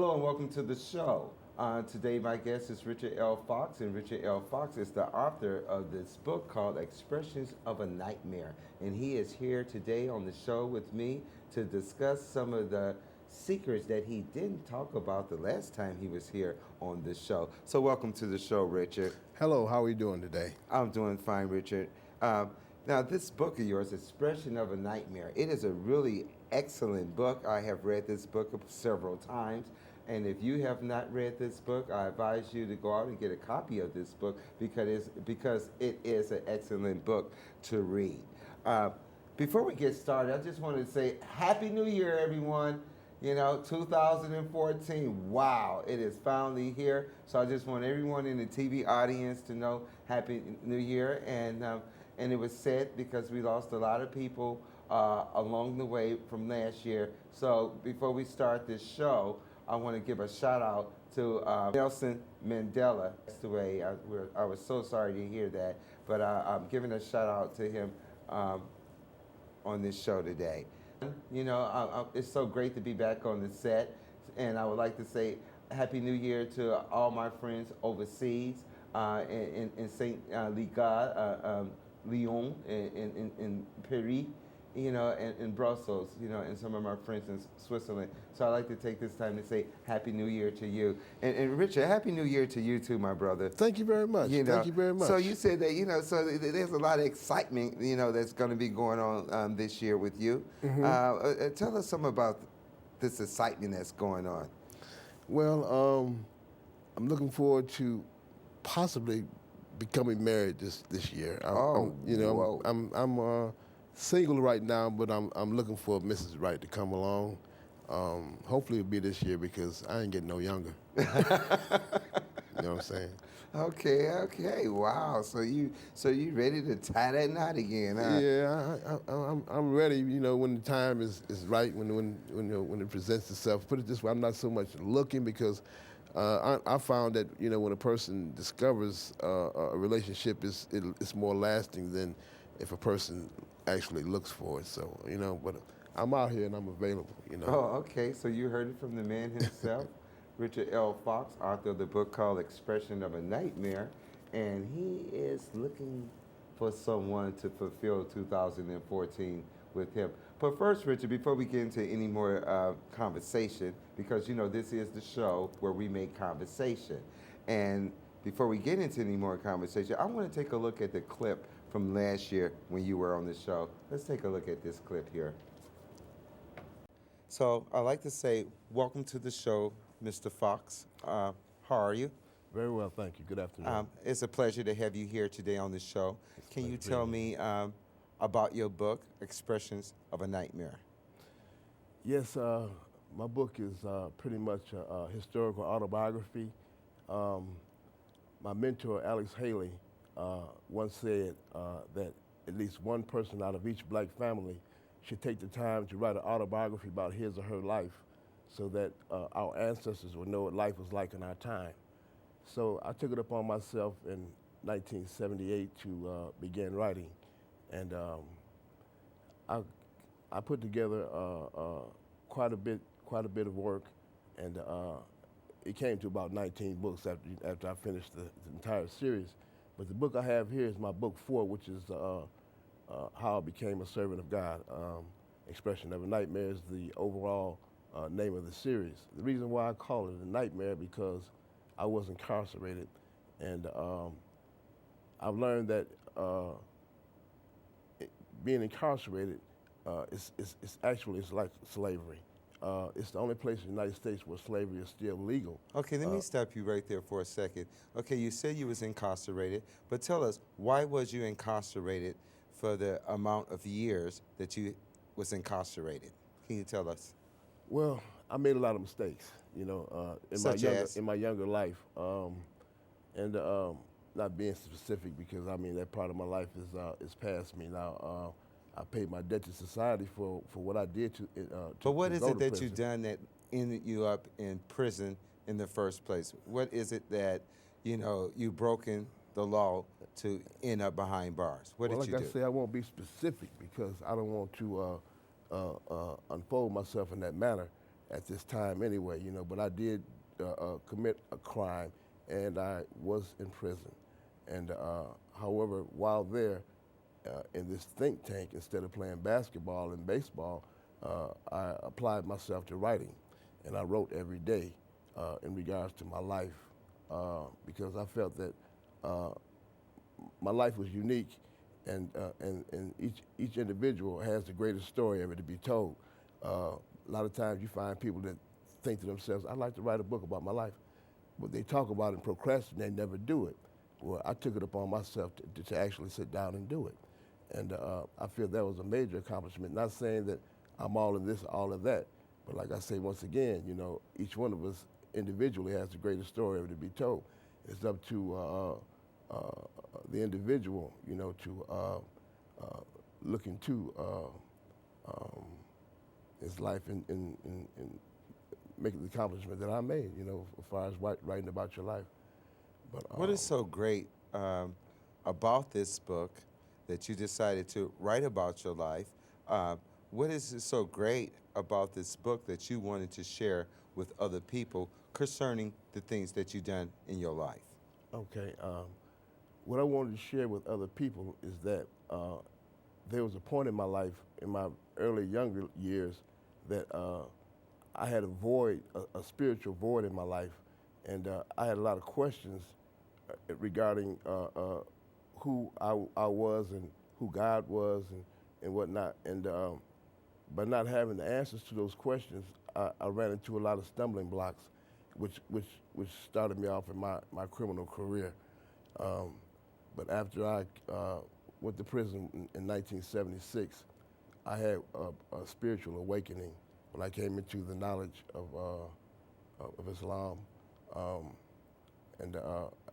Hello and welcome to the show. Today my guest is Richard L. Foxe, and Richard L. Foxe is the author of this book called Expressions of a Nightmare. And he is here today on the show with me to discuss some of the secrets that he didn't talk about the last time he was here on the show. So welcome to the show, Richard. Hello, how are you doing today? I'm doing fine, Richard. Now, this book of yours, Expression of a Nightmare, it is a really excellent book. I have read this book several times. And if you have not read this book, I advise you to go out and get a copy of this book because it is an excellent book to read. Before we get started, I just wanted to say Happy New Year, everyone. You know, 2014, wow, it is finally here. So I just want everyone in the TV audience to know Happy New Year. And it was sad because we lost a lot of people along the way from last year. So before we start this show, I want to give a shout out to Nelson Mandela. That's the way I was so sorry to hear that, but I'm giving a shout out to him on this show today. You know, it's so great to be back on the set, and I would like to say Happy New Year to all my friends overseas in Saint Lyon, in Paris, you know, and in Brussels, you know, and some of my friends in Switzerland. So I'd like to take this time to say Happy New Year to you. And Richard, Happy New Year to you too, my brother. Thank you very much. You know, Thank you very much. So you said that, you know, so there's a lot of excitement, you know, that's going to be going on this year with you. Mm-hmm. Tell us some about this excitement that's going on. Well, I'm looking forward to possibly becoming married this year. I'm single right now, but I'm looking for Mrs. Right to come along. Hopefully it'll be this year because I ain't getting no younger. You know what I'm saying? Okay, wow. So you ready to tie that knot again, huh? Yeah, I'm ready. You know, when the time is right, when it presents itself. Put it this way, I'm not so much looking because I found that, you know, when a person discovers a relationship, it's more lasting than if a person actually looks for it. So, you know, but I'm out here and I'm available, you know. Oh, okay. So you heard it from the man himself, Richard L. Foxe, author of the book called Expression of a Nightmare. And he is looking for someone to fulfill 2014 with him. But first, Richard, before we get into any more conversation, because, you know, this is the show where we make conversation. And before we get into any more conversation, I want to take a look at the clip from last year when you were on the show. Let's take a look at this clip here. So I'd like to say, welcome to the show, Mr. Foxe. How are you? Very well, thank you. Good afternoon. It's a pleasure to have you here today on the show. Can you tell me about your book, Expressions of a Nightmare? Yes, my book is pretty much a historical autobiography. My mentor, Alex Haley, once said that at least one person out of each black family should take the time to write an autobiography about his or her life so that our ancestors would know what life was like in our time. So I took it upon myself in 1978 to begin writing. And I put together quite a bit of work, and it came to about 19 books after I finished the entire series. But the book I have here is my book 4, which is How I Became a Servant of God. Expression of a Nightmare is the overall name of the series. The reason why I call it a nightmare because I was incarcerated, and I've learned that being incarcerated is like slavery. It's the only place in the United States where slavery is still legal. Okay, let me stop you right there for a second. Okay, you said you was incarcerated, but tell us, why was you incarcerated for the amount of years that you was incarcerated? Can you tell us? Well, I made a lot of mistakes, you know, in my younger life, and not being specific because I mean that part of my life is past me now. I paid my debt to society for what I did to. But what is it that you've done that ended you up in prison in the first place? What is it that, you know, you broken the law to end up behind bars? What did you do? Like I say, I won't be specific because I don't want to unfold myself in that manner. at this time anyway, but I did commit a crime, and I was in prison. And however, while there, in this think tank, instead of playing basketball and baseball, I applied myself to writing, and I wrote every day in regards to my life, because I felt that my life was unique, and each individual has the greatest story ever to be told. A lot of times you find people that think to themselves, I'd like to write a book about my life, but they talk about it and procrastinate, they never do it. Well, I took it upon myself to actually sit down and do it. And I feel that was a major accomplishment. Not saying that I'm all in this, all of that, but like I say, once again, each one of us individually has the greatest story ever to be told. It's up to the individual, to look into his life and make the accomplishment that I made, as far as writing about your life. But What is so great about this book that you decided to write about your life? What is so great about this book that you wanted to share with other people concerning the things that you've done in your life? Okay. What I wanted to share with other people is that there was a point in my life, in my early younger years, that I had a void, a spiritual void in my life, and I had a lot of questions regarding who I was and who God was and whatnot. And by not having the answers to those questions, I ran into a lot of stumbling blocks, which started me off in my criminal career. But after I went to prison in 1976, I had a spiritual awakening when I came into the knowledge of Islam.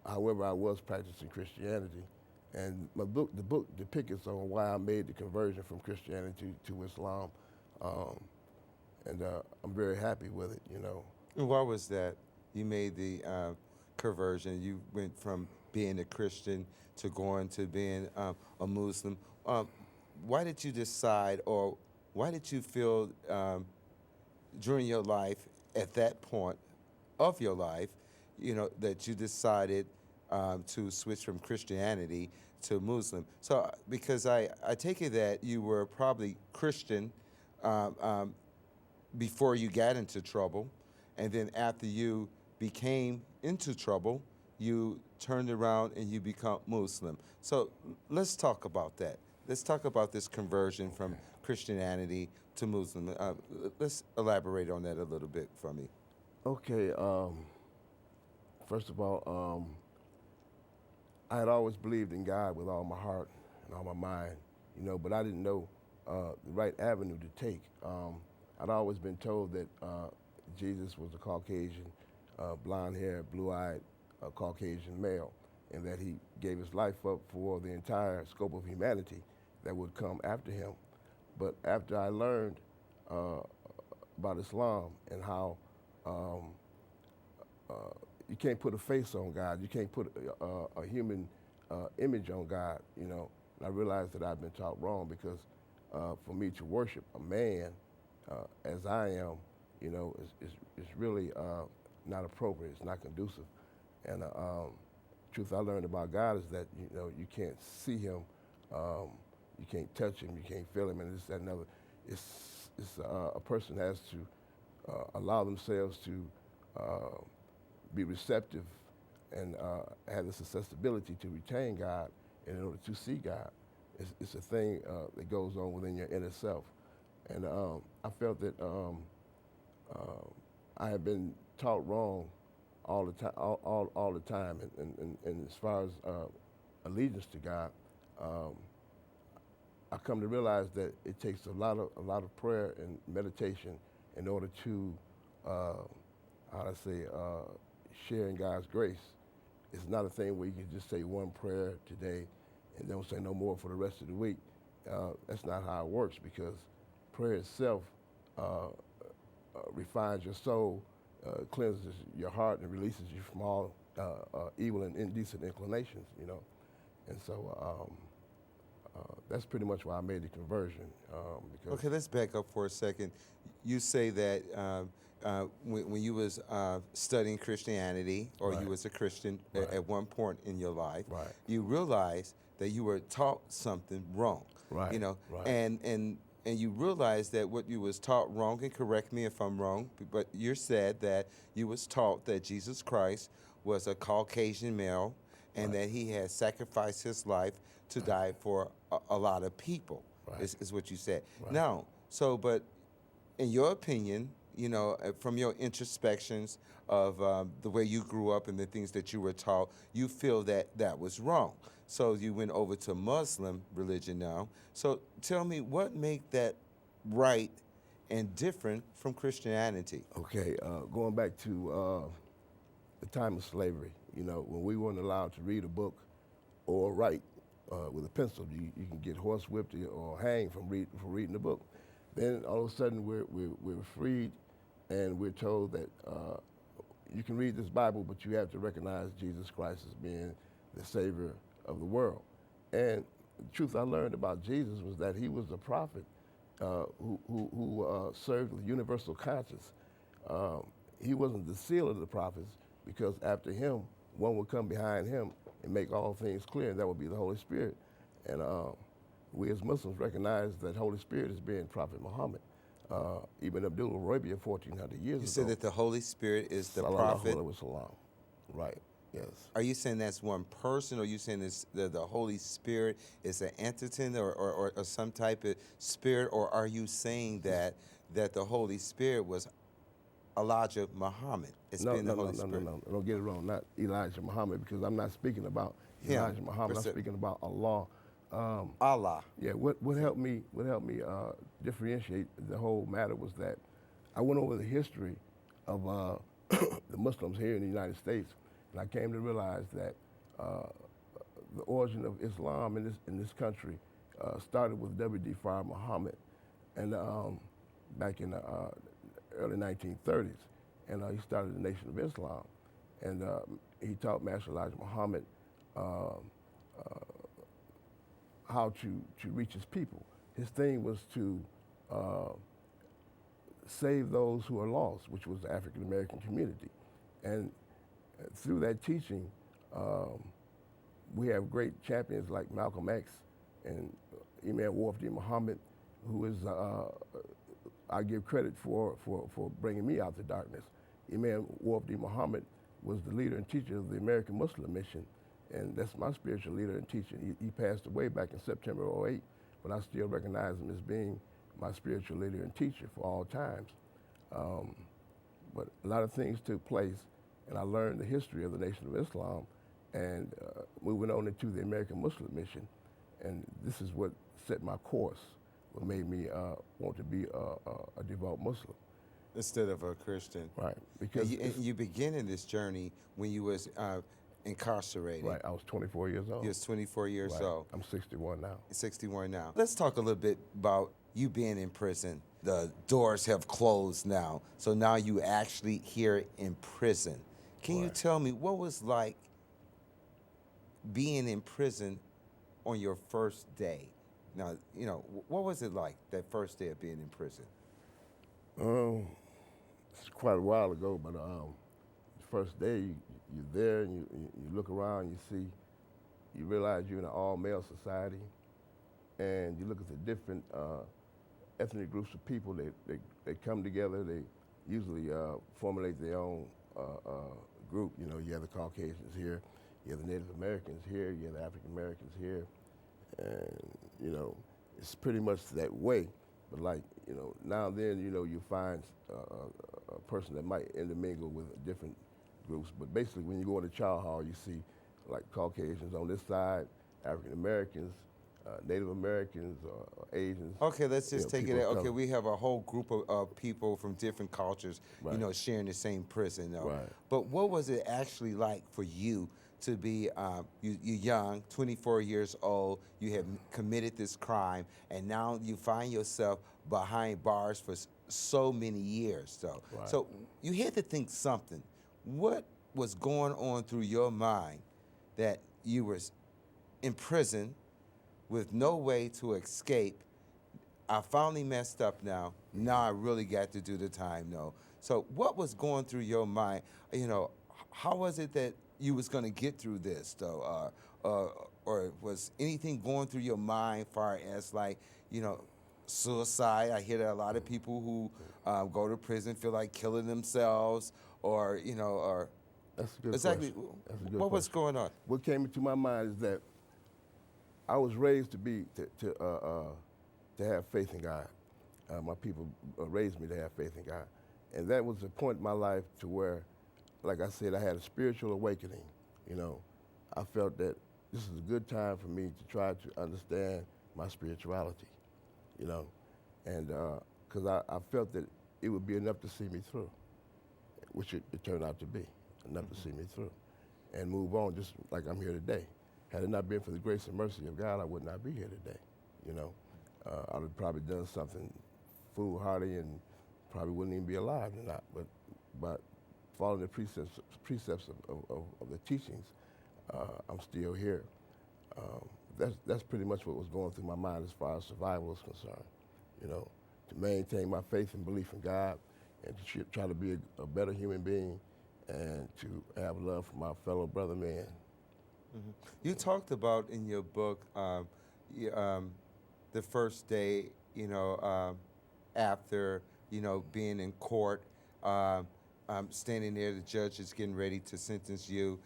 However, I was practicing Christianity, and the book depicts on why I made the conversion from Christianity to Islam, and I'm very happy with it. And why was that? You made the conversion. You went from being a Christian to going to being a Muslim. Why did you decide, or why did you feel during your life, at that point of your life, that you decided to switch from Christianity to Muslim? So, because I take it that you were probably Christian before you got into trouble, and then after you became into trouble, you turned around and you become Muslim. So let's talk about that. Let's talk about this conversion from Christianity to Muslim. Let's elaborate on that a little bit for me. Okay. First of all, I had always believed in God with all my heart and all my mind, but I didn't know the right avenue to take. I'd always been told that Jesus was a Caucasian, blonde-haired, blue-eyed Caucasian male, and that he gave his life up for the entire scope of humanity that would come after him. But after I learned about Islam and how you can't put a face on God, you can't put a human image on God, and I realized that I'd been taught wrong, because for me to worship a man as I am, is really not appropriate. It's not conducive. And truth I learned about God is that you can't see him, you can't touch him, you can't feel him, and this, that, and other. It's a person has to allow themselves to be receptive and have this accessibility to retain God in order to see God. It's a thing that goes on within your inner self. And I felt that I had been taught wrong all the time, all the time. And as far as allegiance to God, I come to realize that it takes a lot of prayer and meditation in order to, share in God's grace. It's not a thing where you can just say one prayer today and don't say no more for the rest of the week. That's not how it works, because prayer itself refines your soul, cleanses your heart, and releases you from all evil and indecent inclinations, And so that's pretty much why I made the conversion. Okay, let's back up for a second. You say that when you was studying Christianity, or Right. you was a Christian Right. at one point in your life, Right. you realized that you were taught something wrong. Right, You know, right. and you realized that what you was taught wrong, and correct me if I'm wrong, but you said that you was taught that Jesus Christ was a Caucasian male, and Right. that he had sacrificed his life to die for a lot of people. Right. Is what you said. Right. Now, but in your opinion, from your introspections of the way you grew up and the things that you were taught, you feel that that was wrong. So you went over to Muslim religion now. So tell me, what made that right and different from Christianity? Okay, going back to the time of slavery, when we weren't allowed to read a book or write with a pencil, you can get horsewhipped or hanged from reading the book. Then all of a sudden we're freed, and we're told that you can read this Bible, but you have to recognize Jesus Christ as being the Savior of the world. And the truth I learned about Jesus was that he was a prophet who served with universal conscience. He wasn't the seal of the prophets, because after him, one would come behind him and make all things clear, and that would be the Holy Spirit. And we as Muslims recognize that Holy Spirit as being Prophet Muhammad. Ibn Abdul Arabia 1,400 years ago. You said that the Holy Spirit is the Sallallahu prophet. alaihi wasallam. Right, yes. Are you saying that's one person, or are you saying the Holy Spirit is an entity, or some type of spirit, or are you saying that the Holy Spirit was Elijah Muhammad? It's been the Holy Spirit. No. Don't get it wrong. Not Elijah Muhammad, because I'm not speaking about Him, Elijah Muhammad. I'm speaking about Allah. Allah. Yeah. What helped me differentiate the whole matter was that I went over the history of the Muslims here in the United States, and I came to realize that the origin of Islam in this country started with W.D. Farr Muhammad, and back in the early 1930s, and he started the Nation of Islam, and he taught Master Elijah Muhammad how to reach his people. His thing was to save those who are lost, which was the African American community. And through that teaching, we have great champions like Malcolm X and Imam Wafdi Muhammad, who is, I give credit for bringing me out the darkness. Imam Wafdi Muhammad was the leader and teacher of the American Muslim Mission, and that's my spiritual leader and teacher. He passed away back in September '08, but I still recognize him as being my spiritual leader and teacher for all times. But a lot of things took place, and I learned the history of the Nation of Islam, and moving on into the American Muslim Mission. And this is what set my course, what made me want to be a devout Muslim. Instead of a Christian. Right. Because and you begin in this journey when you was incarcerated. Right, I was 24 years old. You was 24 years Right. old. I'm 61 now. 61 now. Let's talk a little bit about you being in prison. The doors have closed now, so now you actually here in prison. Can you Right. tell me what was like being in prison on your first day? Now, what was it like that first day of being in prison? It's quite a while ago, but the first day you're there and you look around, you realize you're in an all-male society, and you look at the different ethnic groups of people. They come together. They usually formulate their own group. You have the Caucasians here, you have the Native Americans here, you have the African Americans here, and it's pretty much that way. But now and then, you find a person that might intermingle with different groups. But basically, when you go into chow hall, you see like Caucasians on this side, African Americans, Native Americans, Asians. Okay, let's just take it. people of Okay, color. we have a whole group of people from different cultures, Right. sharing the same prison. Right. But what was it actually like for you to be you're young, 24 years old, you have committed this crime, and now you find yourself behind bars for so many years, though. Right. So you had to think something. What was going on through your mind that you were in prison with no way to escape, I finally messed up now. Now I really got to do the time, though. So what was going through your mind? How was it that you was going to get through this, though? Or was anything going through your mind far as like, suicide? I hear that a lot of people who go to prison feel like killing themselves or, or That's a good exactly question. That's a good what was question. going on? What came into my mind is that I was raised to have faith in God. My people raised me to have faith in God. And that was the point in my life to where, like I said, I had a spiritual awakening. I felt that this is a good time for me to try to understand my spirituality, and because I felt that it would be enough to see me through, which it turned out to be, enough to see me through, and move on just like I'm here today. Had it not been for the grace and mercy of God, I would not be here today. I would have probably done something foolhardy and probably wouldn't even be alive tonight. But following the precepts of the teachings, I'm still here. That's pretty much what was going through my mind as far as survival is concerned. To maintain my faith and belief in God, and to try to be a better human being, and to have love for my fellow brother man. Mm-hmm. You talked about in your book the first day, after, being in court, standing there, the judge is getting ready to sentence you.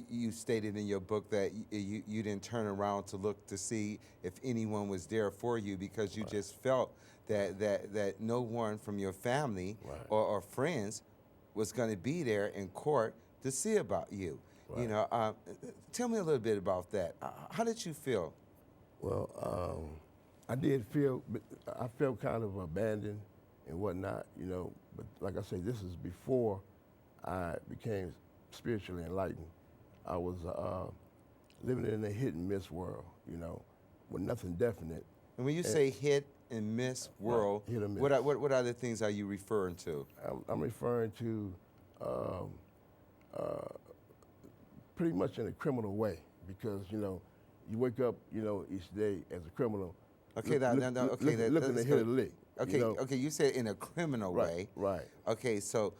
You stated in your book that you didn't turn around to look to see if anyone was there for you because you just felt that no one from your family or friends was going to be there in court to see about you. Right. Tell me a little bit about that. How did you feel? Well, I felt kind of abandoned and whatnot, but like I say, this is before I became spiritually enlightened. I was living in a hit and miss world, with nothing definite. And when you say hit and miss world, hit or miss. What other things are you referring to? I'm referring to pretty much in a criminal way because, you wake up, each day as a criminal. Okay, looking to hit a lick. Okay, okay, you said in a criminal way. Right. Okay, so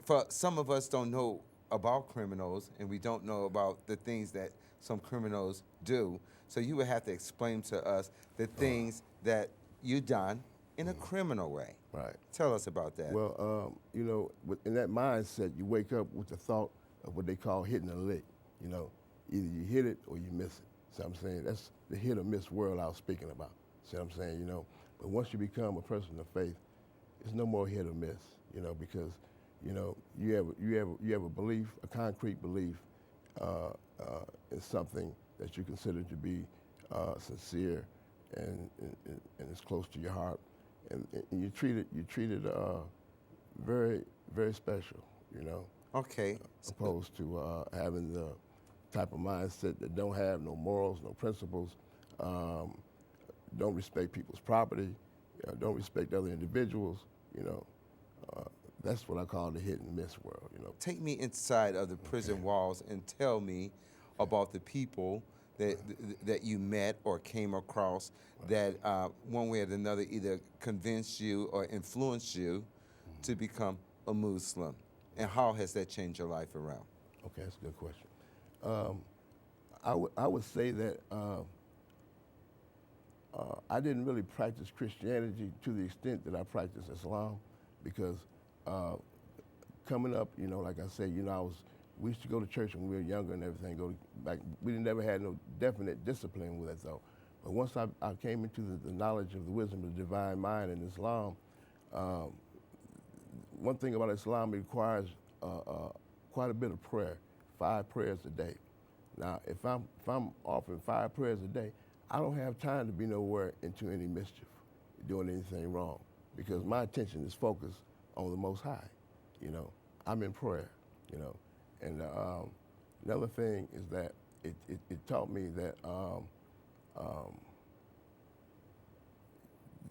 for some of us don't know about criminals and we don't know about the things that some criminals do. So you would have to explain to us the things that you done in a criminal way. Right. Tell us about that. Well, in that mindset, you wake up with the thought of what they call hitting a lick. Either you hit it or you miss it. See what I'm saying? That's the hit or miss world I was speaking about. See what I'm saying? But once you become a person of faith, it's no more hit or miss. Because you have a belief, a concrete belief in something that you consider to be sincere and it's close to your heart, and you treat it very, very special. Okay. Opposed to having the type of mindset that don't have no morals, no principles, don't respect people's property, don't respect other individuals. That's what I call the hit and miss world. Take me inside of the prison walls and tell me about the people that you met or came across that one way or another either convinced you or influenced you to become a Muslim. And how has that changed your life around? Okay, that's a good question. I would say that I didn't really practice Christianity to the extent that I practiced Islam, because coming up, like I say, we used to go to church when we were younger and everything. We never had no definite discipline with it though. But once I came into the knowledge of the wisdom of the divine mind in Islam, one thing about Islam, it requires quite a bit of prayer, 5 prayers a day. Now, if I'm offering 5 prayers a day, I don't have time to be nowhere into any mischief, doing anything wrong, because my attention is focused on the Most High. I'm in prayer. And another thing is that it taught me that the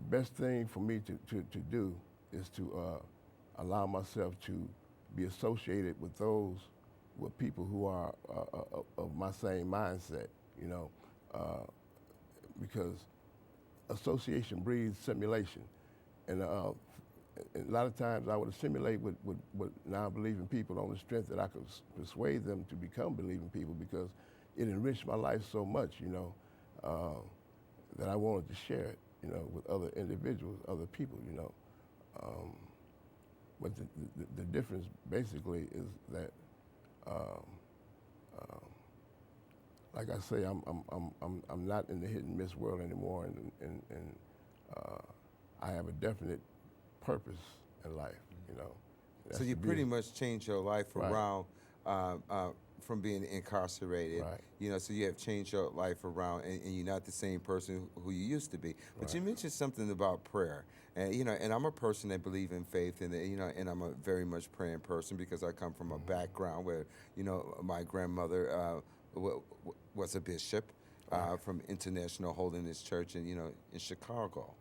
best thing for me to do is to allow myself to be associated with people who are of my same mindset, because association breeds simulation. And a lot of times I would assimilate with non-believing people on the strength that I could persuade them to become believing people, because it enriched my life so much, that I wanted to share it, with other individuals, other people, But the difference basically is that, like I say, I'm not in the hit and miss world anymore, and I have a definite purpose in life, So you pretty much changed your life Right. around from being incarcerated. Right. So you have changed your life around, and you're not the same person who you used to be. But Right. you mentioned something about prayer, and and I'm a person that believes in faith, and and I'm a very much praying person because I come from a background where my grandmother was a bishop from International Holiness Church in Chicago,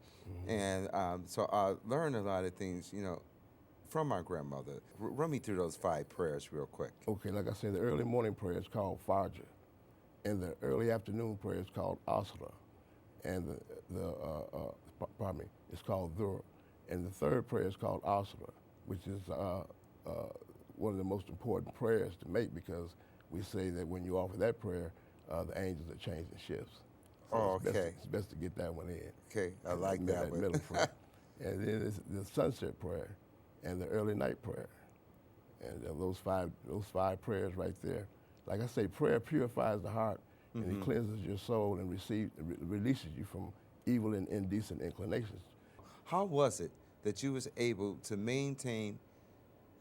and so I learned a lot of things from my grandmother. Run me through those 5 prayers real quick. Okay, like I said, the early morning prayer is called Fajr, and the early afternoon prayer is called Asra, and pardon me, it's called Dhuhr, and the third prayer is called Asra, which is one of the most important prayers to make, because we say that when you offer that prayer, the angels are changing shifts. So it's best to get that one in. Okay, I like that one. Middle prayer. And then it's the sunset prayer and the early night prayer. And those five prayers right there. Like I say, prayer purifies the heart, and it cleanses your soul and releases you from evil and indecent inclinations. How was it that you was able to maintain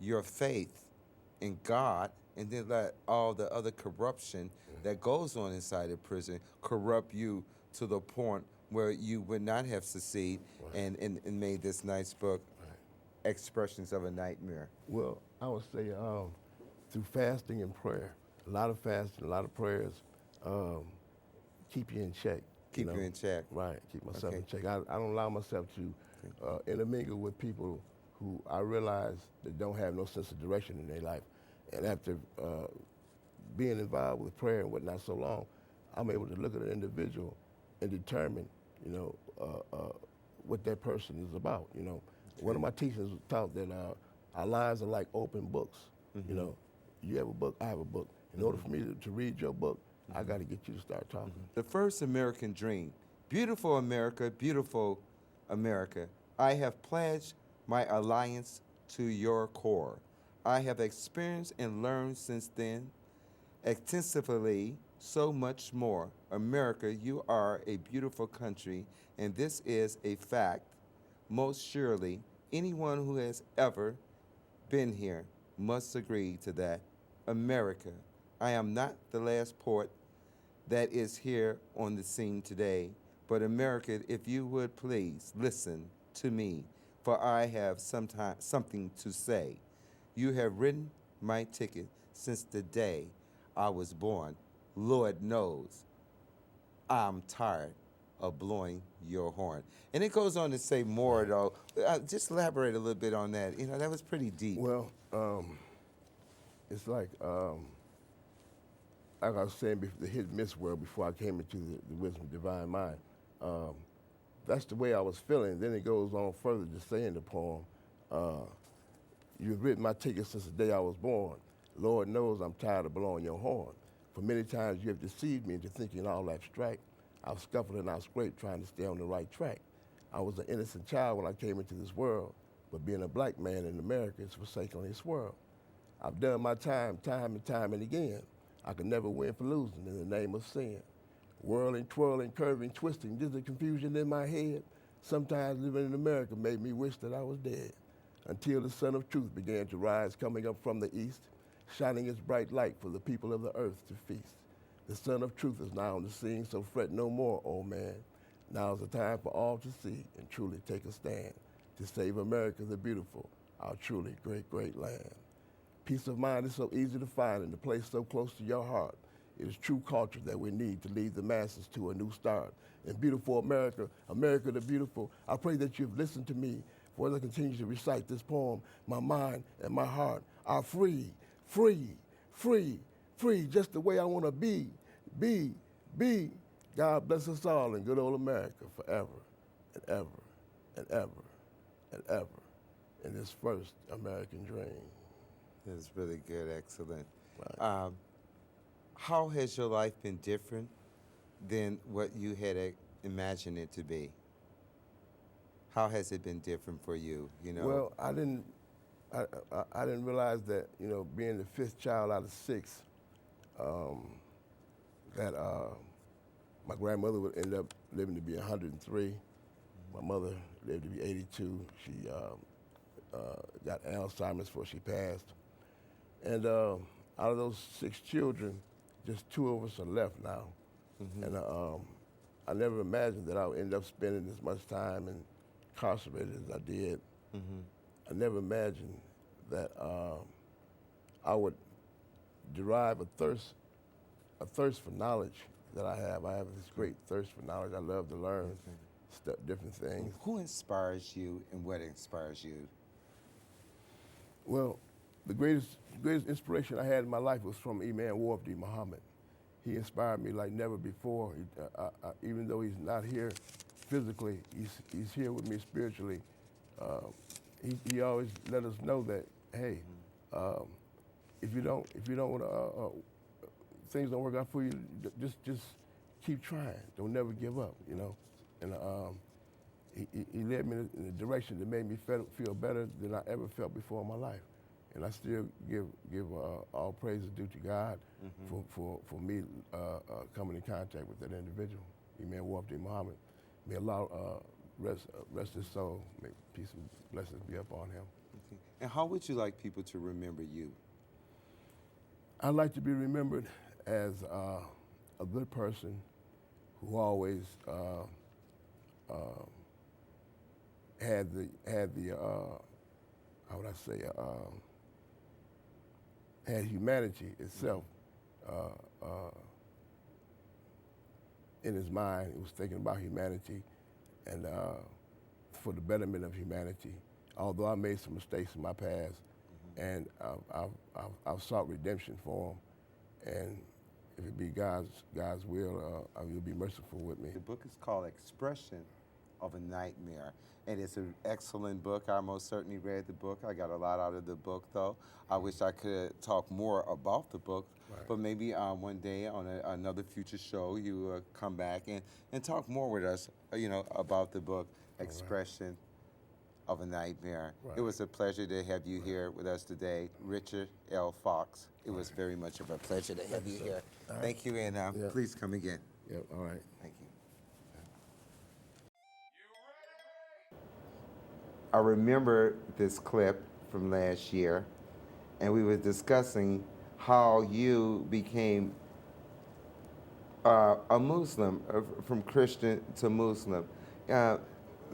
your faith in God and then let all the other corruption that goes on inside the prison corrupt you to the point where you would not have succeeded and made this nice book, Expressions of a Nightmare? Well, I would say through fasting and prayer, a lot of fasting, a lot of prayers, keep you in check. Keep you in check. Right, keep myself in check. I don't allow myself to intermingle with people who I realize that don't have no sense of direction in their life. And after being involved with prayer and whatnot so long, I'm able to look at an individual and determine, what that person is about. One of my teachers taught that our lives are like open books. You have a book, I have a book. In order for me to read your book, I got to get you to start talking. The first American dream. Beautiful America, beautiful America. I have pledged my alliance to your core. I have experienced and learned since then extensively so much more. America, you are a beautiful country, and this is a fact. Most surely, anyone who has ever been here must agree to that. America, I am not the last port that is here on the scene today, but America, if you would please listen to me, for I have something to say. You have written my ticket since the day I was born. Lord knows I'm tired of blowing your horn. And it goes on to say more, though. Just elaborate a little bit on that. That was pretty deep. Well, it's like I was saying, the hit and miss world before I came into the wisdom of divine mind. That's the way I was feeling. Then it goes on further to say in the poem, you've written my ticket since the day I was born. Lord knows I'm tired of blowing your horn. For many times you have deceived me into thinking all abstract. I've scuffled and I've scraped trying to stay on the right track. I was an innocent child when I came into this world, but being a black man in America is forsaken this world. I've done my time and time and again. I could never win for losing in the name of sin. Whirling, twirling, curving, twisting, just the confusion in my head. Sometimes living in America made me wish that I was dead. Until the sun of truth began to rise, coming up from the east, shining its bright light for the people of the earth to feast. The sun of truth is now on the scene, so fret no more, old man. Now is the time for all to see and truly take a stand to save America the beautiful, our truly great, great land. Peace of mind is so easy to find in a place so close to your heart. It is true culture that we need to lead the masses to a new start. And beautiful America, America the beautiful, I pray that you've listened to me for as I continue to recite this poem. My mind and my heart are free, free, free, free, just the way I want to be. God bless us all in good old America forever and ever and ever and ever in this first American dream. That's really good, excellent. Right. How has your life been different than what you had imagined it to be? How has it been different for you? You know. Well, I didn't realize that, you know, being the fifth child out of six, that my grandmother would end up living to be 103. My mother lived to be 82. She got Alzheimer's before she passed. And out of those six children, just two of us are left now. And I never imagined that I would end up spending as much time incarcerated as I did. I never imagined that I would derive a thirst for knowledge that I have. I have this great thirst for knowledge. I love to learn different things. Who inspires you and what inspires you? Well, the greatest inspiration I had in my life was from Imam Wafdi Muhammad. He inspired me like never before. Even though he's not here physically, he's here with me spiritually. He always let us know that, hey, if you don't want to, things don't work out for you, just keep trying. Don't never give up, you know. And he led me in a direction that made me feel better than I ever felt before in my life. And I still give all praise is due to God for me coming in contact with that individual, Imam Wafdi Muhammad. May Allah rest his soul. May peace and blessings be upon him. Okay. And how would you like people to remember you? I'd like to be remembered as a good person who always had the how would I say had humanity itself in his mind. He was thinking about humanity and for the betterment of humanity. Although I made some mistakes in my past, and I've sought redemption for him, and if it be God's will, He'll be merciful with me. The book is called Expression of a Nightmare, and it's an excellent book. I most certainly read the book. I got a lot out of the book, though. I wish I could talk more about the book, but maybe one day on another future show, you come back and talk more with us, you know, about the book, Expression of a Nightmare. It was a pleasure to have you here with us today, Richard L. Foxe. It was very much of a pleasure to have you here. Thank you, and please come again. Yep, all right. Thank you. I remember this clip from last year, and we were discussing how you became a Muslim, from Christian to Muslim.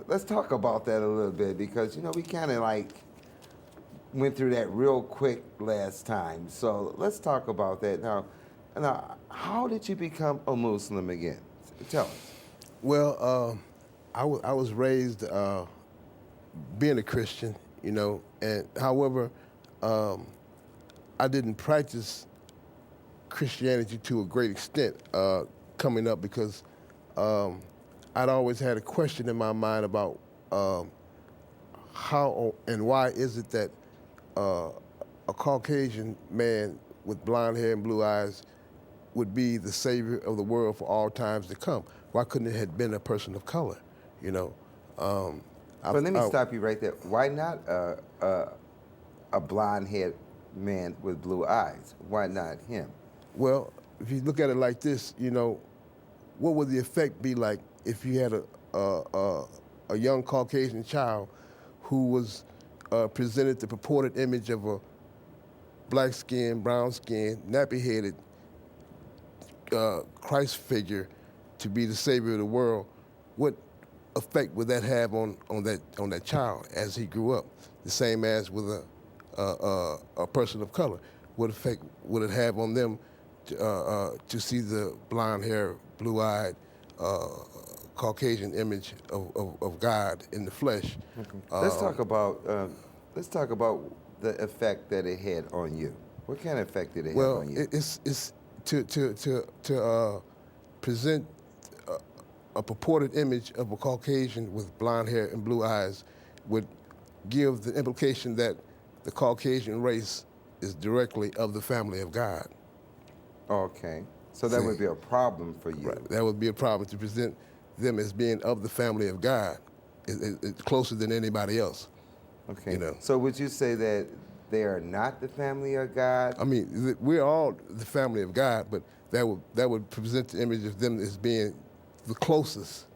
Let's talk about that a little bit, because, you know, we kind of like went through that real quick last time. So let's talk about that now. Now, how did you become a Muslim again? Tell us. Well, I was raised being a Christian, you know, and however, I didn't practice Christianity to a great extent coming up, because I'd always had a question in my mind about how and why is it that a Caucasian man with blonde hair and blue eyes would be the savior of the world for all times to come? Why couldn't it have been a person of color, you know? But let me stop you right there. Why not a blonde-haired man with blue eyes? Why not him? Well, if you look at it like this, you know, what would the effect be like if you had a young Caucasian child who was presented the purported image of a black-skinned, brown-skinned, nappy-headed Christ figure to be the savior of the world? What effect would that have on that child as he grew up? The same as with a person of color. What effect would it have on them to see the blonde hair, blue-eyed Caucasian image of God in the flesh? Let's talk about the effect that it had on you. What kind of effect did it have on you? It's to present a purported image of a Caucasian with blonde hair and blue eyes would give the implication that the Caucasian race is directly of the family of God. Okay. So that would be a problem for you. Right. That would be a problem to present them as being of the family of God. It's closer than anybody else. Okay. You know. So would you say that they are not the family of God? I mean, we're all the family of God, but that would present the image of them as being the closest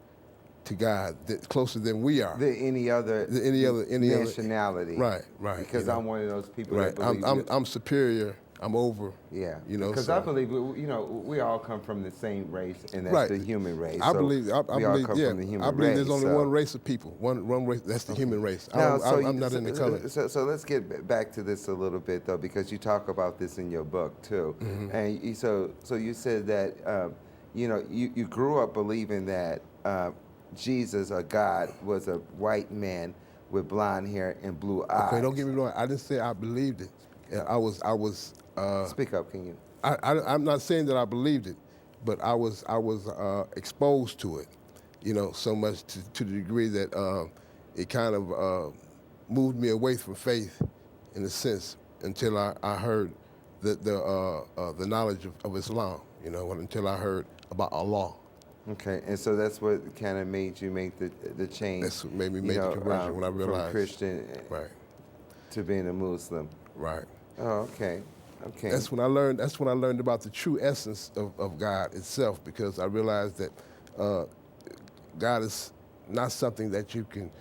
to God, closer than we are. Than any other nationality. Right, right. Because I'm one of those people right. that believe I'm superior. I'm over. Yeah. You know. Because so. I believe we all come from the same race, and that's right. the human race. I so believe. we all come from the human race. I believe there's only one race of people. One race. That's the human race. I'm not in the color. So let's get back to this a little bit though, because you talk about this in your book too. Mm-hmm. And so you said that you grew up believing that Jesus or God was a white man with blonde hair and blue eyes. Okay, don't get me wrong. I didn't say I believed it. I was. Speak up, can you? I'm not saying that I believed it, but I was exposed to it, so much to the degree that it kind of moved me away from faith, in a sense, until I heard the knowledge of Islam, until I heard about Allah. Okay, and so that's what kind of made you make the change. That's what made me make the conversion when I realized from Christian to being a Muslim. Right. Oh, okay. Okay. That's when I learned about the true essence of God itself, because I realized that God is not something that you can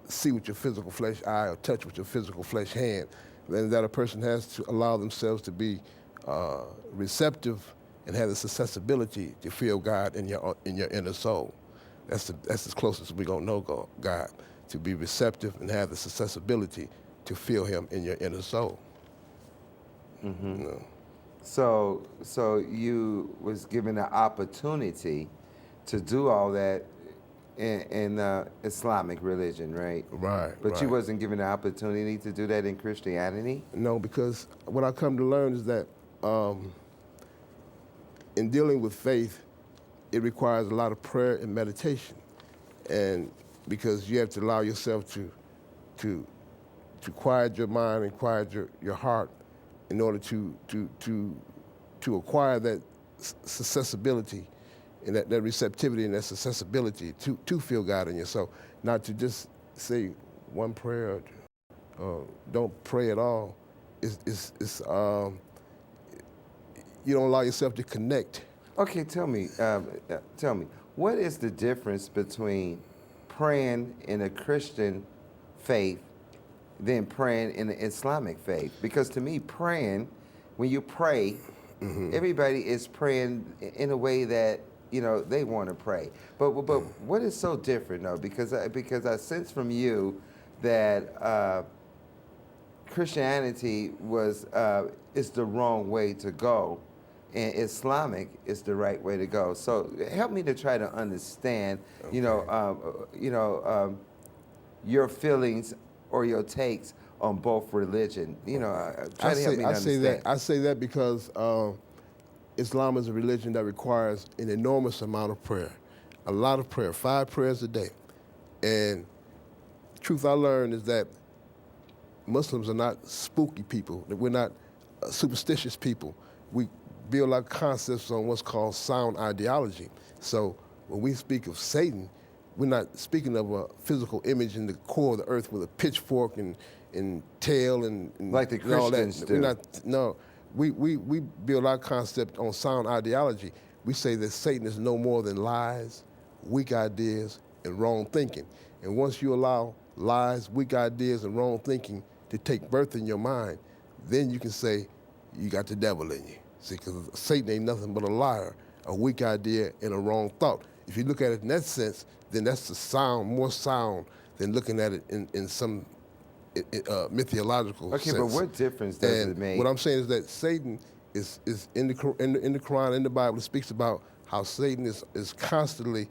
see with your physical flesh eye or touch with your physical flesh hand, and that a person has to allow themselves to be receptive and have this accessibility to feel God in your inner soul. That's as close as we're gonna know God, to be receptive and have this accessibility to feel Him in your inner soul. Mm-hmm. So you was given an opportunity to do all that in Islamic religion, right? Right. But you wasn't given the opportunity to do that in Christianity? No, because what I come to learn is that in dealing with faith, it requires a lot of prayer and meditation, and because you have to allow yourself to quiet your mind and quiet your heart in order to acquire that accessibility and that receptivity and that accessibility to feel God in your soul, not to just say one prayer or don't pray at all. You don't allow yourself to connect. Okay, tell me, what is the difference between praying in a Christian faith than praying in the Islamic faith? Because to me, praying, when you pray, everybody is praying in a way that they want to pray. But what is so different though? Because I sense from you that Christianity is the wrong way to go, and Islamic is the right way to go. So help me to try to understand, your feelings or your takes on both religion. Try to help me to understand. I say that because Islam is a religion that requires an enormous amount of prayer, a lot of prayer, 5 prayers a day. And the truth I learned is that Muslims are not spooky people, that we're not superstitious people. We build our concepts on what's called sound ideology. So when we speak of Satan, we're not speaking of a physical image in the core of the earth with a pitchfork and tail and like the Christians do. We build our concept on sound ideology. We say that Satan is no more than lies, weak ideas, and wrong thinking. And once you allow lies, weak ideas, and wrong thinking to take birth in your mind, then you can say you got the devil in you. See, because Satan ain't nothing but a liar, a weak idea, and a wrong thought. If you look at it in that sense, then that's more sound than looking at it in some mythological sense. Okay, but what difference does it make? What I'm saying is that Satan is in the Quran, in the Bible, it speaks about how Satan is constantly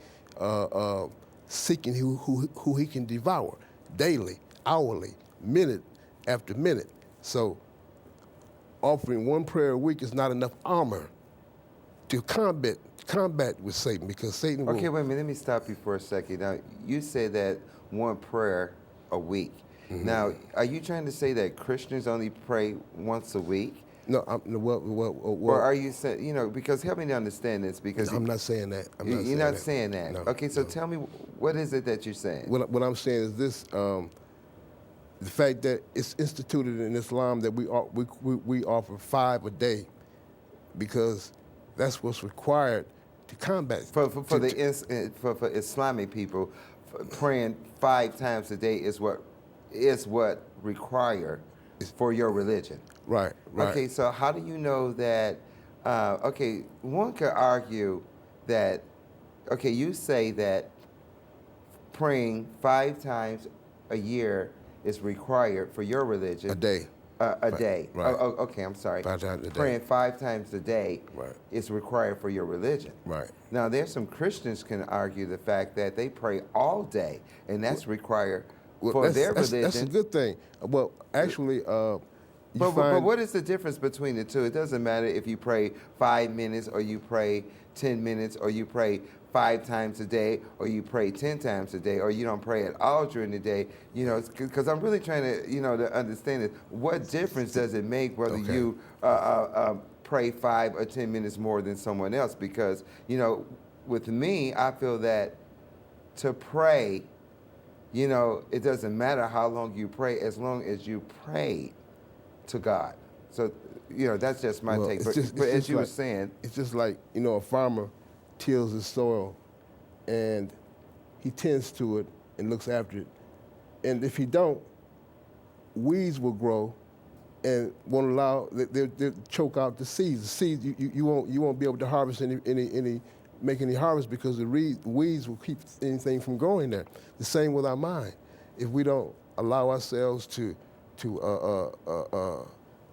seeking who he can devour daily, hourly, minute after minute. So offering one prayer a week is not enough armor to combat with Satan, because Satan will. Okay, wait a minute. Let me stop you for a second. Now, you said that one prayer a week. Now, are you trying to say that Christians only pray once a week? No, Or are you saying, because help me to understand this, because I'm not saying that. you're not saying that. No, Okay, so no. tell me, what is it that you're saying? What I'm saying is this: the fact that it's instituted in Islam that we offer 5 a day, because that's what's required to combat. For Islamic people, praying 5 times a day is what required for your religion. Right. Okay, so how do you know that? Okay, one could argue that. Okay, you say that praying 5 times a year is required for your religion. A day. A day. Right. Okay, I'm sorry. 5 times a day. Praying 5 times a day Right. is required for your religion. Right. Now, there's some Christians can argue the fact that they pray all day, and that's required for their religion. That's a good thing. Well, actually, But what is the difference between the two? It doesn't matter if you pray 5 minutes or you pray 10 minutes or you pray 5 times a day or you pray 10 times a day or you don't pray at all during the day. Because I'm really trying to, to understand it. What difference does it make whether you pray 5 or 10 minutes more than someone else? Because, with me, I feel that to pray, it doesn't matter how long you pray as long as you pray to God. So, that's just my take. But as you were saying, it's just like, a farmer tills his soil and he tends to it and looks after it. And if he don't, weeds will grow and won't allow, they'll choke out the seeds. The seeds, you won't be able to harvest make any harvest, because the weeds will keep anything from growing there. The same with our mind. If we don't allow ourselves to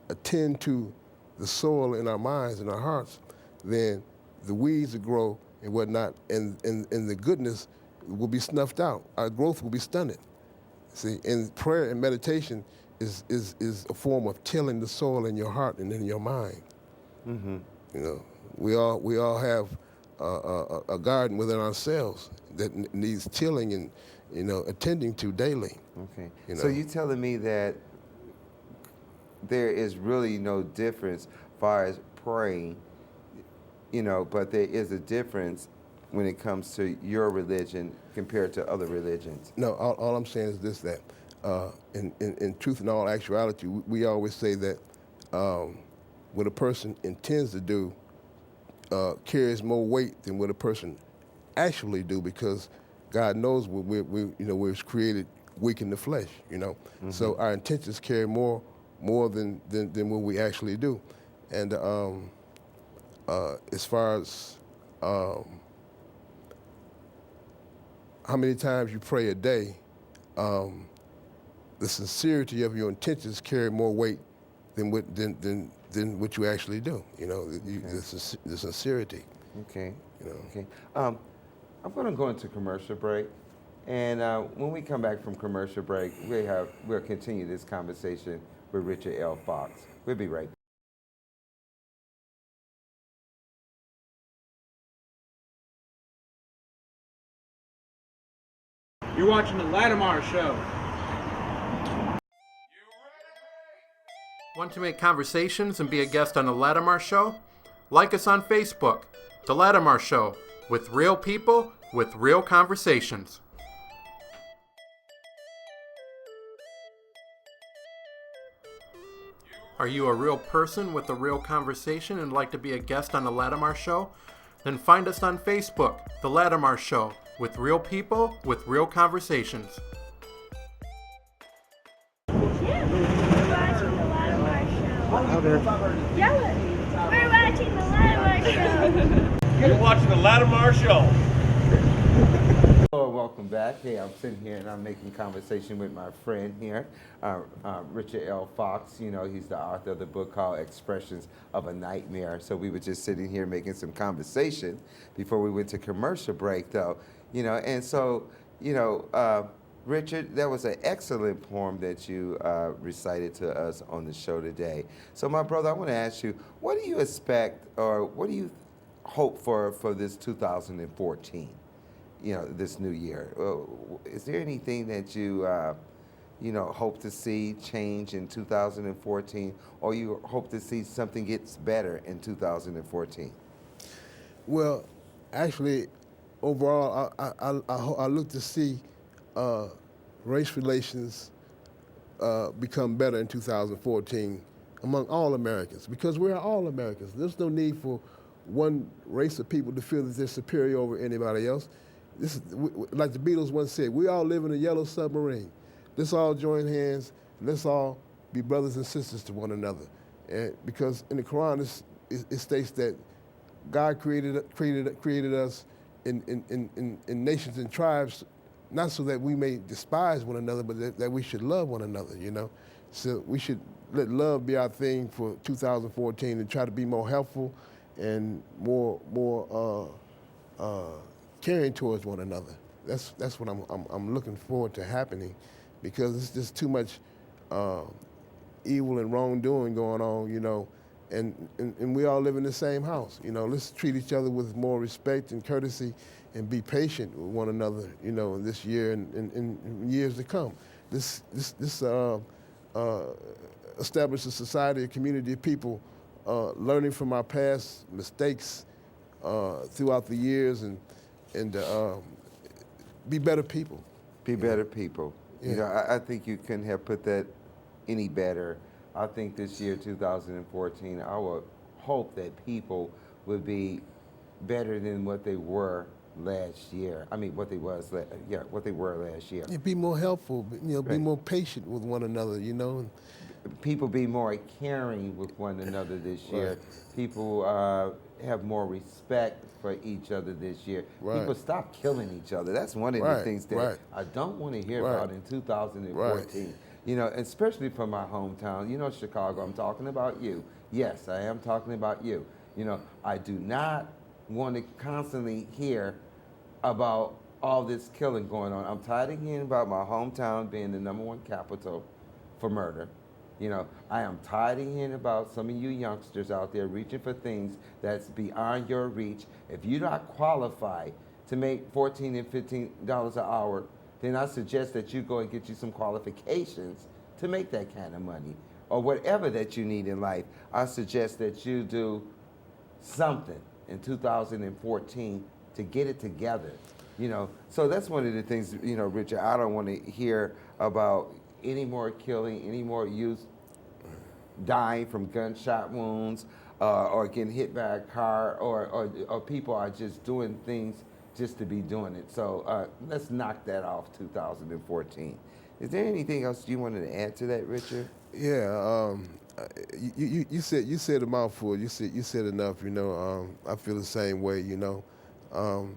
attend to the soil in our minds and our hearts, then the weeds will grow and whatnot, and the goodness will be snuffed out. Our growth will be stunted. See, and prayer and meditation is a form of tilling the soil in your heart and in your mind. Mm-hmm. We all have a garden within ourselves that needs tilling and attending to daily. Okay. So you're telling me that there is really no difference as far as praying, but there is a difference when it comes to your religion compared to other religions. No, all I'm saying is this, that in truth and all actuality, we always say that what a person intends to do carries more weight than what a person actually do, because God knows we're created weak in the flesh, Mm-hmm. So our intentions carry more than what we actually do. And as far as how many times you pray a day, the sincerity of your intentions carry more weight than what you actually do. The sincerity. Okay. Okay. I'm going to go into commercial break, and when we come back from commercial break, we'll continue this conversation with Richard L. Foxe. We'll be right back. You're watching the Lattimore Show. Want to make conversations and be a guest on the Lattimore Show? Like us on Facebook, The Lattimore Show, with real people, with real conversations. Are you a real person with a real conversation and like to be a guest on The Lattimore Show? Then find us on Facebook, The Lattimore Show, with real people, with real conversations. Yeah, we're watching the Lattimore Show. Yell it. We're watching the Lattimore Show. You're watching the Lattimore Show. Hello, welcome back. Hey, I'm sitting here and I'm making conversation with my friend here, Richard L. Foxe. He's the author of the book called Expressions of a Nightmare. So we were just sitting here making some conversation before we went to commercial break, though. And so, Richard, that was an excellent poem that you recited to us on the show today. So, my brother, I want to ask you, what do you expect, or what do you hope for this 2014? You know, this new year. Is there anything that you hope to see change in 2014, or you hope to see something gets better in 2014? Well, actually, overall, I look to see race relations become better in 2014 among all Americans, because we're all Americans. There's no need for one race of people to feel that they're superior over anybody else. Like the Beatles once said, we all live in a yellow submarine. Let's all join hands. Let's all be brothers and sisters to one another. And because in the Quran, it states that God created us in nations and tribes, not so that we may despise one another, but that we should love one another, you know? So we should let love be our thing for 2014 and try to be more helpful and more caring towards one another. That's what I'm looking forward to happening, because it's just too much evil and wrongdoing going on, you know, and we all live in the same house. You know, let's treat each other with more respect and courtesy and be patient with one another, you know, this year and years to come. This establish a society, a community of people learning from our past mistakes throughout the years and be better people. Be better people. Yeah. You know, I think you couldn't have put that any better. I think this year, 2014, I would hope that people would be better than what they were last year. I mean, what they were last year. Yeah, be more helpful, you know, be more patient with one another, you know. People be more caring with one another this year. Right. People have more respect for each other this year. Right. People stop killing each other. That's one of the things that I don't want to hear about in 2014. Right. You know, especially from my hometown. You know, Chicago, I'm talking about you. Yes, I am talking about you. You know, I do not want to constantly hear about all this killing going on. I'm tired of hearing about my hometown being the #1 capital for murder. You know, I am tired of hearing about some of you youngsters out there reaching for things that's beyond your reach. If you're not qualified to make $14 and $15 an hour, then I suggest that you go and get you some qualifications to make that kind of money. Or whatever that you need in life, I suggest that you do something in 2014 to get it together. You know, so that's one of the things, you know, Richard, I don't want to hear about any more killing, any more youth dying from gunshot wounds or getting hit by a car, or people are just doing things just to be doing it. So let's knock that off 2014. Is there anything else you wanted to add to that, Richard? Yeah, you said a mouthful. You said enough. You know, I feel the same way. You know,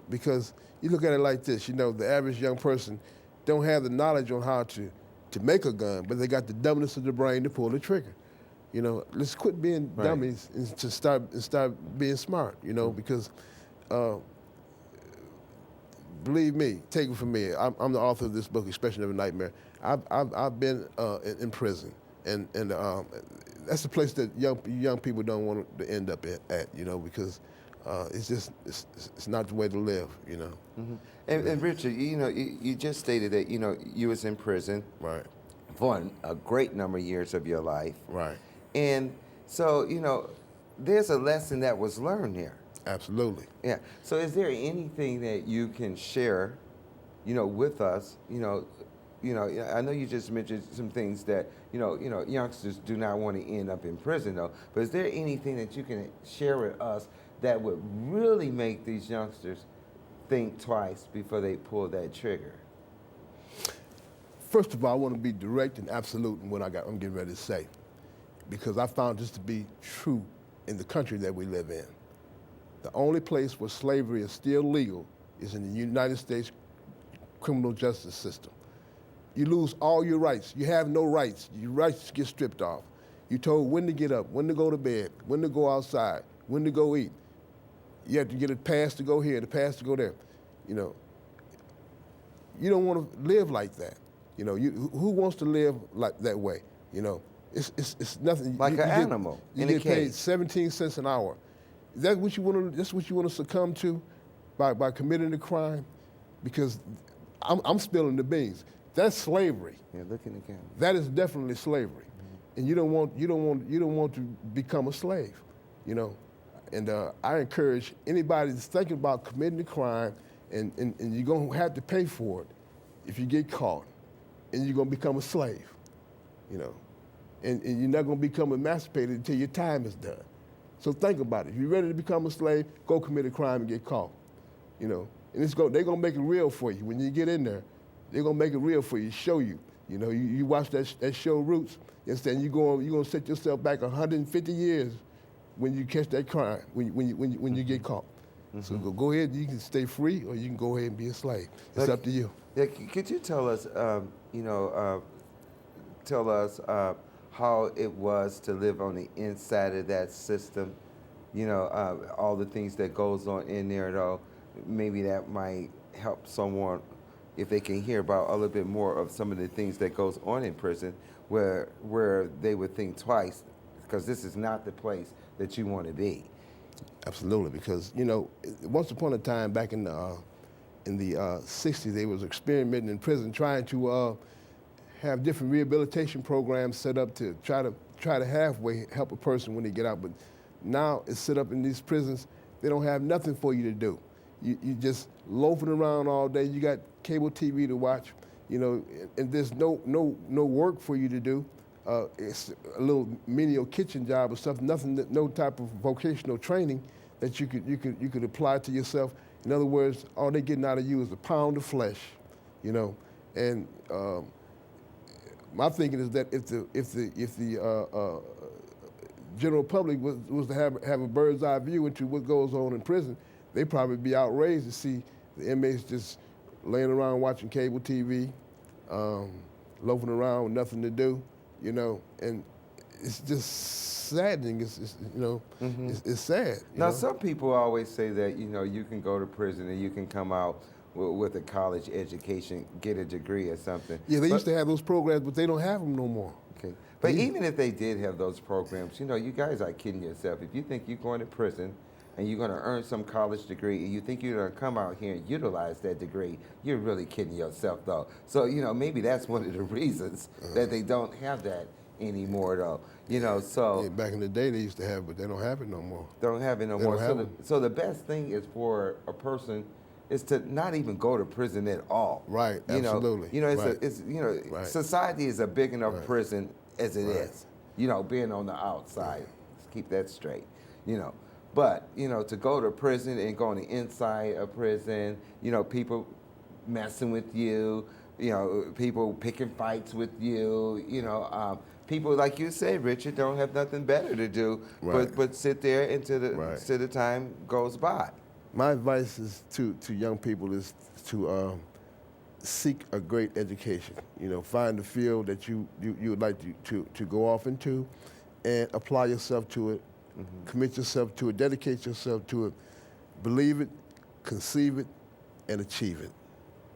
because you look at it like this. You know, the average young person don't have the knowledge on how to make a gun, but they got the dumbness of the brain to pull the trigger. You know, let's quit being dummies and to start being smart. You know, because believe me, take it from me. I'm the author of this book, Expression of a Nightmare. I've been in prison, and that's the place that young people don't want to end up at. You know, because it's not the way to live. You know. Mm-hmm. And Richard, you know, you just stated that you know you was in prison for a great number of years of your life. Right. And so you know, there's a lesson that was learned here. Absolutely. Yeah. So is there anything that you can share, you know, with us? You know, I know you just mentioned some things that you know, youngsters do not want to end up in prison, though. But is there anything that you can share with us that would really make these youngsters think twice before they pull that trigger? First of all, I want to be direct and absolute in what I'm getting ready to say, because I found this to be true in the country that we live in. The only place where slavery is still legal is in the United States criminal justice system. You lose all your rights. You have no rights. Your rights get stripped off. You're told when to get up, when to go to bed, when to go outside, when to go eat. You have to get a pass to go here, the pass to go there. You know, you don't want to live like that. You know, who wants to live like that way? You know, it's nothing. Like an animal You in a get paid cage. 17 cents an hour. Is that what you want to? That's what you want to succumb to, by committing a crime? Because I'm spilling the beans. That's slavery. Yeah, look in the camera. That is definitely slavery, and you don't want to become a slave, you know. And I encourage anybody that's thinking about committing a crime, and you're gonna have to pay for it if you get caught, and you're gonna become a slave, you know. And you're not gonna become emancipated until your time is done. So think about it. If you're ready to become a slave, go commit a crime and get caught, you know. And they're gonna make it real for you when you get in there. They're gonna make it real for you, show you. You know, you watch that show Roots. Instead, you're gonna set yourself back 150 years when you catch that crime, when you get caught. So go ahead. You can stay free, or you can go ahead and be a slave. It's up to you. Yeah, could you tell us, how it was to live on the inside of that system? You know, all the things that goes on in there, though. Maybe that might help someone if they can hear about a little bit more of some of the things that goes on in prison, where they would think twice, because this is not the place that you want to be. Absolutely, because you know, once upon a time back in the 60s, they was experimenting in prison, trying to have different rehabilitation programs set up to try to halfway help a person when they get out. But now it's set up in these prisons, they don't have nothing for you to do. You just loafing around all day. You got cable TV to watch, you know, and there's no work for you to do. It's a little menial kitchen job or something. No type of vocational training that you could apply to yourself. In other words, all they're getting out of you is a pound of flesh, you know. And my thinking is that if the general public was to have a bird's eye view into what goes on in prison, they'd probably be outraged to see the inmates just laying around watching cable TV, loafing around with nothing to do, you know, and it's just saddening. It's you know, it's sad. Now, some people always say that, you know, you can go to prison and you can come out with a college education, get a degree or something. Yeah, they used to have those programs, but they don't have them no more. Okay. But even if they did have those programs, you know, you guys are kidding yourself. If you think you're going to prison and you're going to earn some college degree and you think you're going to come out here and utilize that degree, you're really kidding yourself, though. So, you know, maybe that's one of the reasons that they don't have that anymore, though. You know, so... Yeah, back in the day they used to have it, but they don't have it no more. Don't have it no more. So the best thing is for a person is to not even go to prison at all. Right, absolutely. You know, society is a big enough prison as it is. You know, being on the outside. Let's keep that straight. You know. But, you know, to go to prison and go on the inside of prison, you know, people messing with you, you know, people picking fights with you, you know, people, like you say, Richard, don't have nothing better to do but sit there until the time goes by. My advice is to young people is to seek a great education. You know, find a field that you would like to go off into and apply yourself to it. Commit yourself to it, dedicate yourself to it, believe it, conceive it, and achieve it.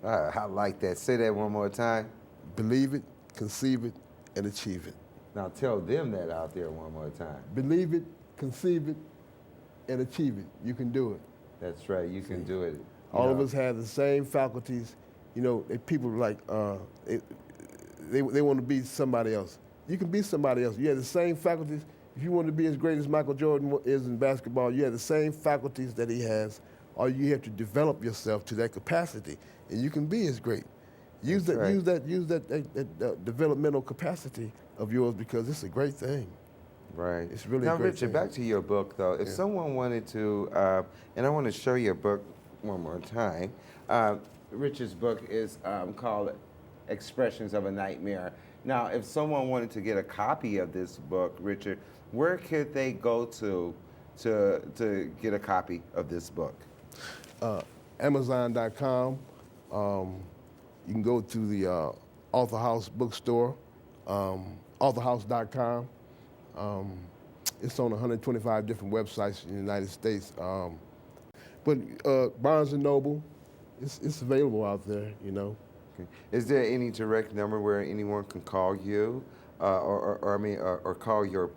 I like that. Say that one more time. Believe it, conceive it, and achieve it. Now tell them that out there one more time. Believe it, conceive it, and achieve it. You can do it. That's right, you can do it. All of us have the same faculties. You know, people like, they want to be somebody else. You can be somebody else. You have the same faculties. If you want to be as great as Michael Jordan is in basketball, you have the same faculties that he has. All you have to develop yourself to that capacity, and you can be as great. Use that developmental capacity of yours, because it's a great thing. Right. It's really now, a great Richard, thing. back to your book, though. If someone wanted to, and I want to show your book one more time. Richard's book is called Expressions of a Nightmare. Now, if someone wanted to get a copy of this book, Richard, where could they go to get a copy of this book? Amazon.com. You can go to the Author House bookstore, authorhouse.com. It's on 125 different websites in the United States. But Barnes & Noble, it's available out there, you know. Okay. Is there any direct number where anyone can call you or call your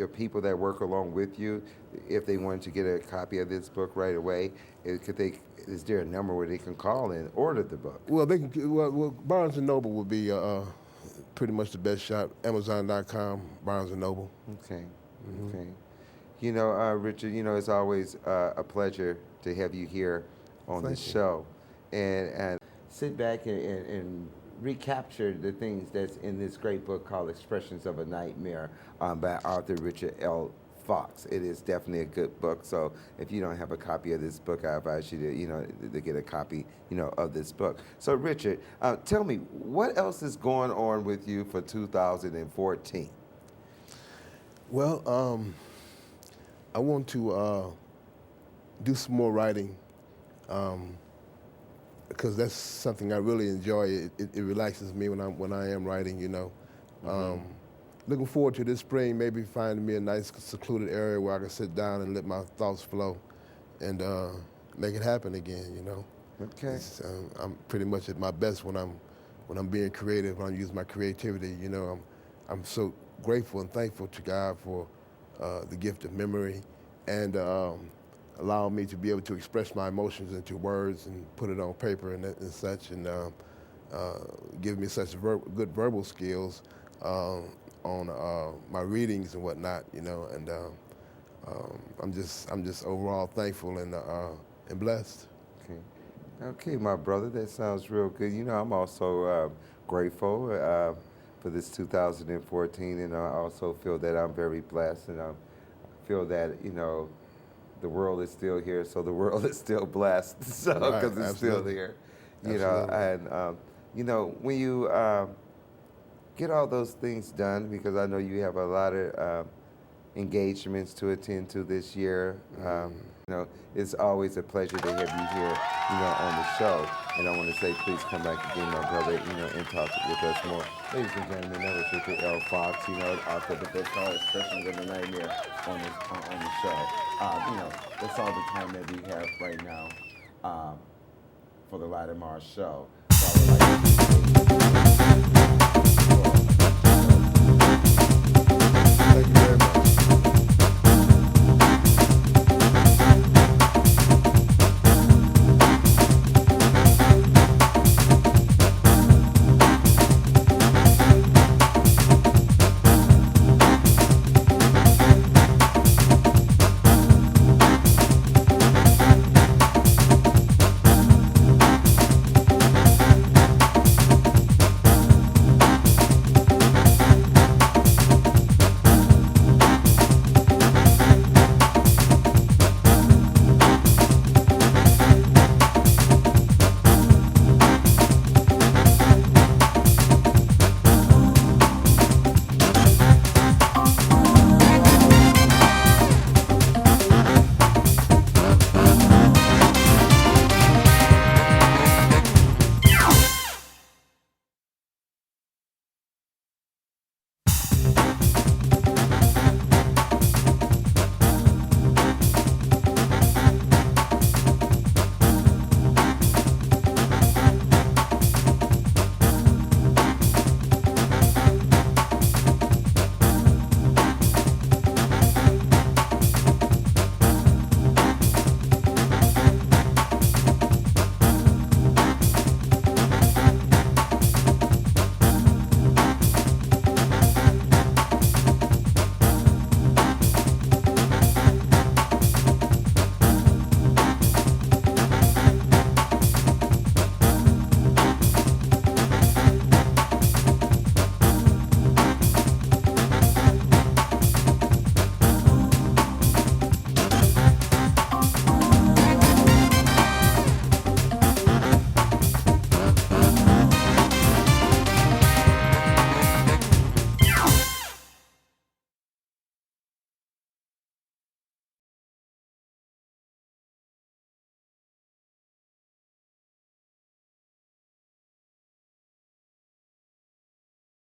people that work along with you if they wanted to get a copy of this book right away? Is there a number where they can call and order the book? Well, they can. Well, Barnes and Noble would be pretty much the best shop. Amazon.com, Barnes and Noble. Okay. Okay. You know, Richard, you know, it's always a pleasure to have you here on the show, and sit back and recapture the things that's in this great book called Expressions of a Nightmare by Author Richard L. Foxe. It is definitely a good book. So if you don't have a copy of this book, I advise you to get a copy, of this book. So Richard, tell me, what else is going on with you for 2014? Well, I want to do some more writing because that's something I really enjoy. It relaxes me when I am writing. Looking forward to this spring, maybe finding me a nice secluded area where I can sit down and let my thoughts flow and make it happen again. Okay. I'm pretty much at my best when I'm being creative, when I'm using my creativity. I'm so grateful and thankful to God for the gift of memory and allowing me to be able to express my emotions into words and put it on paper and such, and give me such good verbal skills on my readings and whatnot, and I'm just overall thankful and blessed. Okay. Okay, my brother, that sounds real good. I'm also grateful for this 2014, and I also feel that I'm very blessed, and I feel that, the world is still here, so the world is still blessed, so because Right, it's still here, Absolutely. and when you get all those things done, because I know you have a lot of engagements to attend to this year. It's always a pleasure to have you here, on the show. And I want to say, please come back again, my brother, and talk with us more. Ladies and gentlemen, that was Richard L. Foxe, author of the book called Expressions of a Nightmare on the show. That's all the time that we have right now for the Lattimore Show. So I would like to